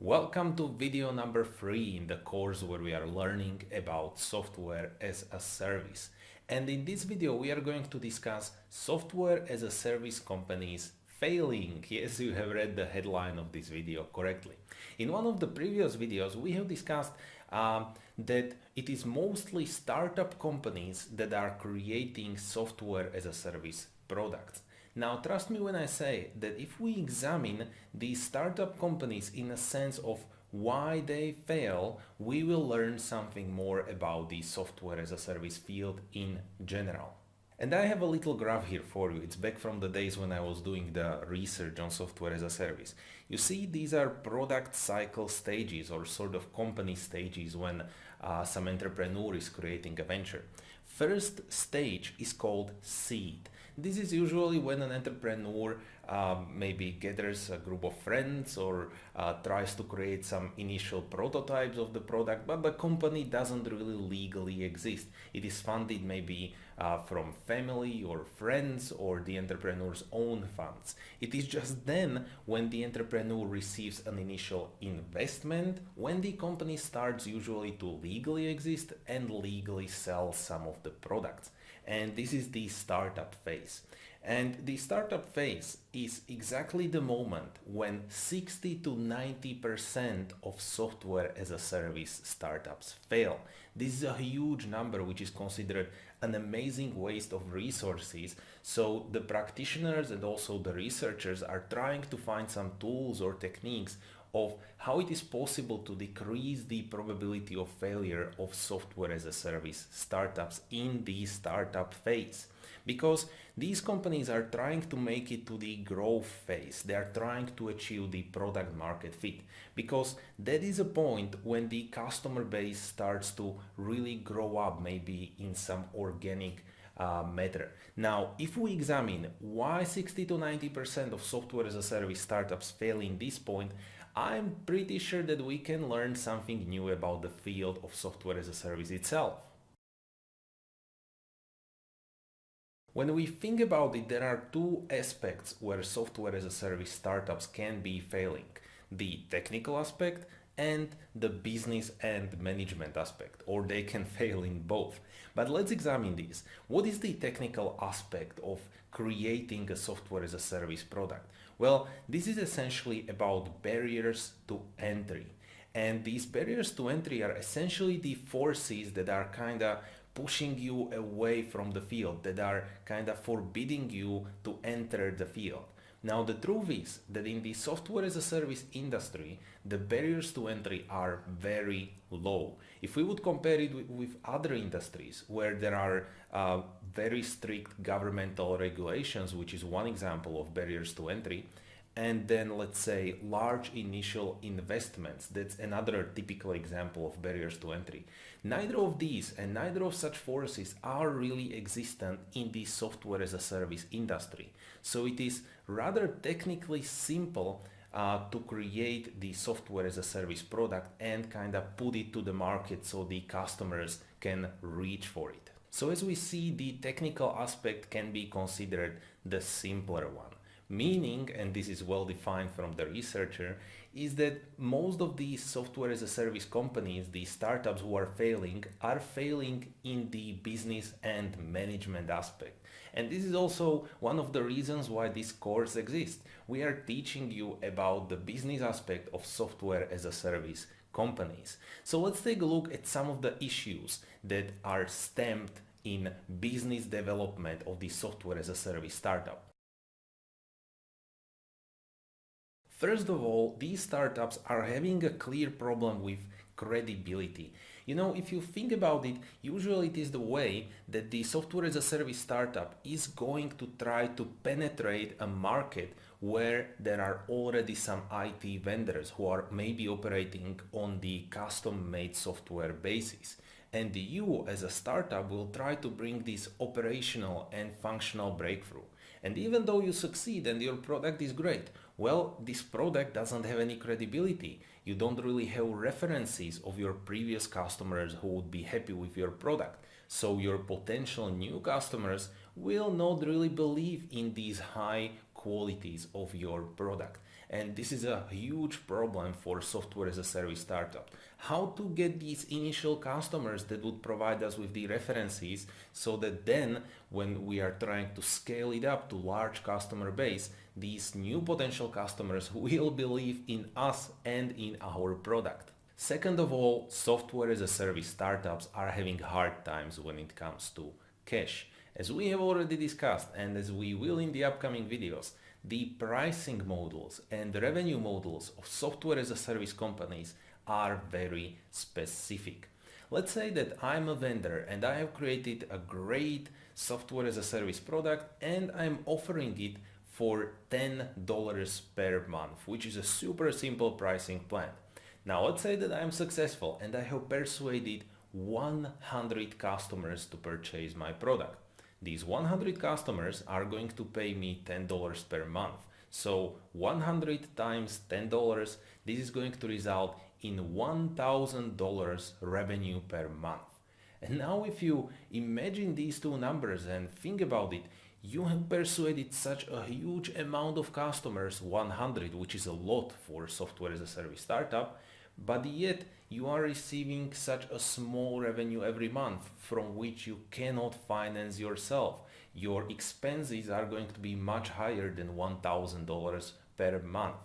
Welcome to video number 3 in the course where we are learning about software as a service. And in this video we are going to discuss software as a service companies failing. Yes, you have read the headline of this video correctly. In one of the previous videos we have discussed that it is mostly startup companies that are creating software as a service products. Now, trust me when I say that if we examine these startup companies in a sense of why they fail, we will learn something more about the software as a service field in general. And I have a little graph here for you. It's back from the days when I was doing the research on software as a service. You see, these are product cycle stages or sort of company stages when some entrepreneur is creating a venture. First stage is called seed. This is usually when an entrepreneur maybe gathers a group of friends or tries to create some initial prototypes of the product, but the company doesn't really legally exist. It is funded maybe from family or friends or the entrepreneur's own funds. It is just then when the entrepreneur receives an initial investment, when the company starts usually to legally exist and legally sell some of the products. And this is the startup phase. And the startup phase is exactly the moment when 60 to 90% of software as a service startups fail. This is a huge number which is considered an amazing waste of resources. So the practitioners and also the researchers are trying to find some tools or techniques of how it is possible to decrease the probability of failure of software as a service startups in the startup phase. Because these companies are trying to make it to the growth phase. They are trying to achieve the product market fit. Because that is a point when the customer base starts to really grow up, maybe in some organic matter. Now, if we examine why 60 to 90% of software as a service startups fail in this point, I'm pretty sure that we can learn something new about the field of software as a service itself. When we think about it, there are two aspects where software as a service startups can be failing: the technical aspect and the business and management aspect, or they can fail in both. But let's examine this. What is the technical aspect of creating a software as a service product? Well, this is essentially about barriers to entry. And these barriers to entry are essentially the forces that are kind of pushing you away from the field, that are kind of forbidding you to enter the field. Now, the truth is that in the software as a service industry, the barriers to entry are very low. If we would compare it with other industries where there are very strict governmental regulations, which is one example of barriers to entry, and then let's say large initial investments, that's another typical example of barriers to entry. Neither of these and neither of such forces are really existent in the software as a service industry. So it is rather technically simple to create the software as a service product and kind of put it to the market so the customers can reach for it. So as we see, the technical aspect can be considered the simpler one. Meaning, and this is well defined from the researcher, is that most of these software as a service companies, the startups who are failing in the business and management aspect. And this is also one of the reasons why this course exists. We are teaching you about the business aspect of software as a service companies. So let's take a look at some of the issues that are stemmed in business development of the software as a service startup. First of all, these startups are having a clear problem with credibility. You know, if you think about it, usually it is the way that the software as a service startup is going to try to penetrate a market where there are already some IT vendors who are maybe operating on the custom-made software basis. And you as a startup will try to bring this operational and functional breakthrough. And even though you succeed and your product is great, well, this product doesn't have any credibility. You don't really have references of your previous customers who would be happy with your product. So your potential new customers will not really believe in these high qualities of your product. And this is a huge problem for software as a service startup. How to get these initial customers that would provide us with the references so that then when we are trying to scale it up to large customer base, these new potential customers will believe in us and in our product. Second of all, software as a service startups are having hard times when it comes to cash. As we have already discussed and as we will in the upcoming videos, the pricing models and the revenue models of software as a service companies are very specific. Let's say that I'm a vendor and I have created a great software as a service product and I'm offering it for $10 per month, which is a super simple pricing plan. Now let's say that I'm successful and I have persuaded 100 customers to purchase my product. These 100 customers are going to pay me $10 per month. So 100 times $10, this is going to result in $1,000 revenue per month. And now if you imagine these two numbers and think about it, you have persuaded such a huge amount of customers, 100, which is a lot for software as a service startup, but yet you are receiving such a small revenue every month from which you cannot finance yourself. Your expenses are going to be much higher than $1,000 per month.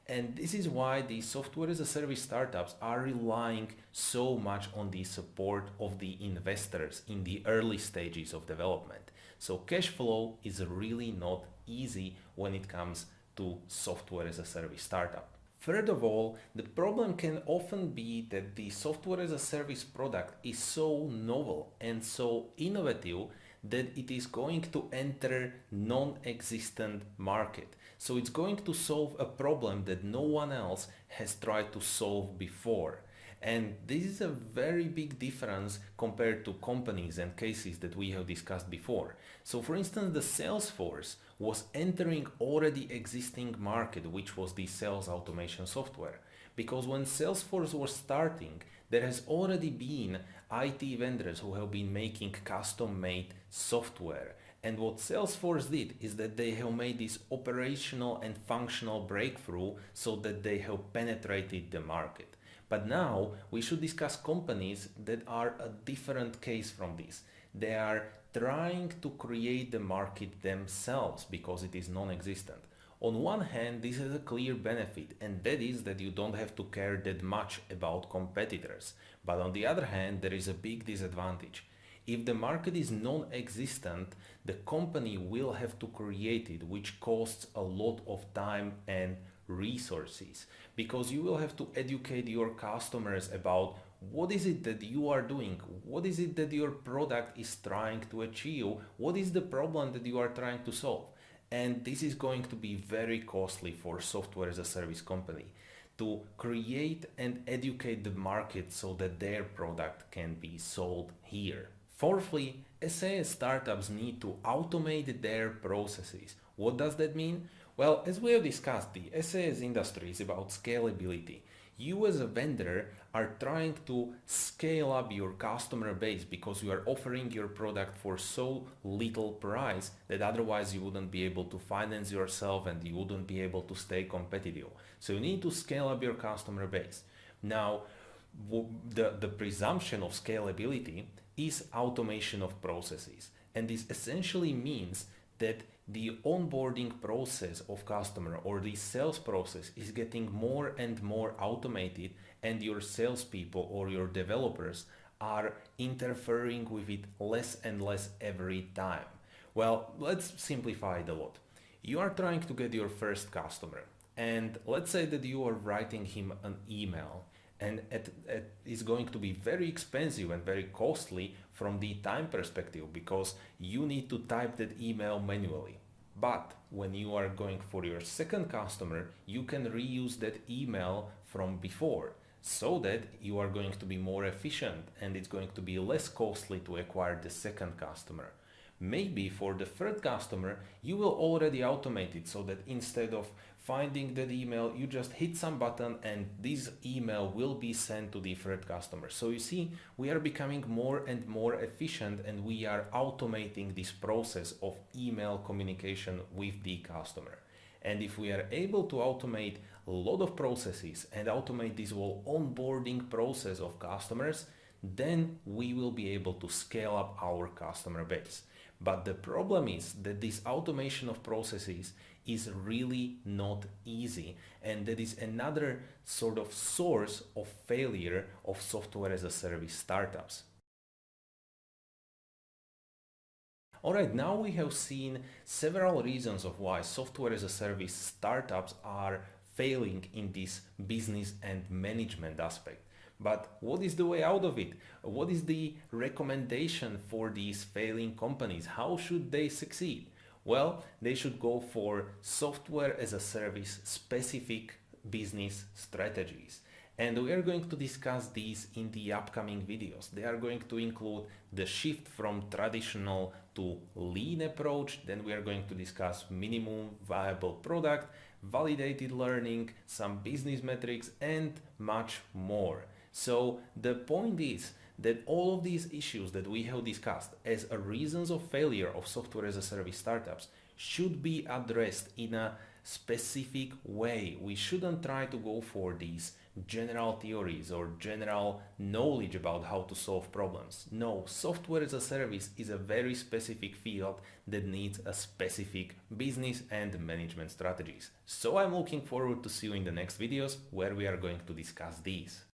And this is why the software as a service startups are relying so much on the support of the investors in the early stages of development. So cash flow is really not easy when it comes to software as a service startup. Third of all, the problem can often be that the software as a service product is so novel and so innovative that it is going to enter non-existent market. So it's going to solve a problem that no one else has tried to solve before. And this is a very big difference compared to companies and cases that we have discussed before. So for instance, the Salesforce was entering already existing market, which was the sales automation software. Because when Salesforce was starting, there has already been IT vendors who have been making custom-made software. And what Salesforce did is that they have made this operational and functional breakthrough so that they have penetrated the market. But now we should discuss companies that are a different case from this. They are trying to create the market themselves because it is non-existent. On one hand, this has a clear benefit, and that is that you don't have to care that much about competitors. But on the other hand, there is a big disadvantage. If the market is non-existent, the company will have to create it, which costs a lot of time and resources, because you will have to educate your customers about what is it that you are doing, what is it that your product is trying to achieve, what is the problem that you are trying to solve. And this is going to be very costly for software as a service company to create and educate the market so that their product can be sold here. Fourthly, SaaS startups need to automate their processes. What does that mean? Well, as we have discussed, the SaaS industry is about scalability. You as a vendor are trying to scale up your customer base because you are offering your product for so little price that otherwise you wouldn't be able to finance yourself and you wouldn't be able to stay competitive. So you need to scale up your customer base. Now, the presumption of scalability is automation of processes. And this essentially means that the onboarding process of customer or the sales process is getting more and more automated, and your salespeople or your developers are interfering with it less and less every time. Well, let's simplify it a lot. You are trying to get your first customer, and let's say that you are writing him an email, and it's going to be very expensive and very costly from the time perspective because you need to type that email manually. But when you are going for your second customer, you can reuse that email from before so that you are going to be more efficient and it's going to be less costly to acquire the second customer. Maybe for the third customer, you will already automate it so that instead of finding that email, you just hit some button and this email will be sent to the third customer. So you see, we are becoming more and more efficient and we are automating this process of email communication with the customer. And if we are able to automate a lot of processes and automate this whole onboarding process of customers, then we will be able to scale up our customer base. But the problem is that this automation of processes is really not easy, and that is another sort of source of failure of software as a service startups. Alright, now we have seen several reasons of why software as a service startups are failing in this business and management aspect. But what is the way out of it? What is the recommendation for these failing companies? How should they succeed? Well, they should go for software as a service specific business strategies. And we are going to discuss these in the upcoming videos. They are going to include the shift from traditional to lean approach. Then we are going to discuss minimum viable product, validated learning, some business metrics, and much more. So the point is that all of these issues that we have discussed as a reasons of failure of software as a service startups should be addressed in a specific way. We shouldn't try to go for these general theories or general knowledge about how to solve problems. No, software as a service is a very specific field that needs a specific business and management strategies. So I'm looking forward to see you in the next videos where we are going to discuss these.